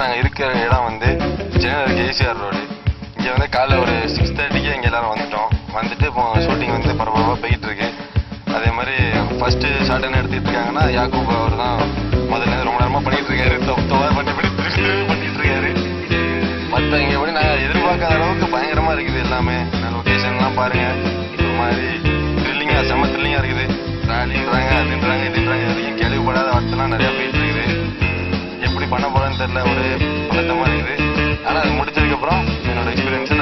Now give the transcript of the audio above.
நாங்கள் இருக்கிற இடம் வந்து சென்னையில் கேசிஆர் ரோடு. இங்கே வந்து காலைல ஒரு 6:30க்கு இங்கே எல்லாரும் வந்துட்டு இப்போ ஷூட்டிங் வந்து பரபரப்பாக போயிட்டு இருக்கு. அதே மாதிரி ஃபர்ஸ்ட் ஷார்ட் என்ன எடுத்துட்டு இருக்காங்கன்னா யாக்கூப் அவர் தான் முதல்ல ரொம்ப நேரமாக பண்ணிட்டு இருக்காரு. பண்ணிட்டு இருக்காரு. மற்ற இங்கே எப்படி நாங்கள் எதிர்பார்க்காத அளவுக்கு பயங்கரமா இருக்குது எல்லாமே. லொகேஷன்லாம் பாருங்க, ஒரு மாதிரி த்ரில்லிங்கா, செம்ம த்ரில்லிங்கா இருக்குது. ராலின்றாங்க, அதுன்றாங்க, இதுன்றாங்க, வரைக்கும் கேள்விப்படாத வார்த்தைலாம் நிறைய போயிட்டு இருக்குது. எப்படி பண்ண போறேன்னு தெரியல, ஒரு பதட்டமா இருக்குது. ஆனா அது முடிச்சதுக்கு அப்புறம் என்னோட எக்ஸ்பீரியன்ஸ்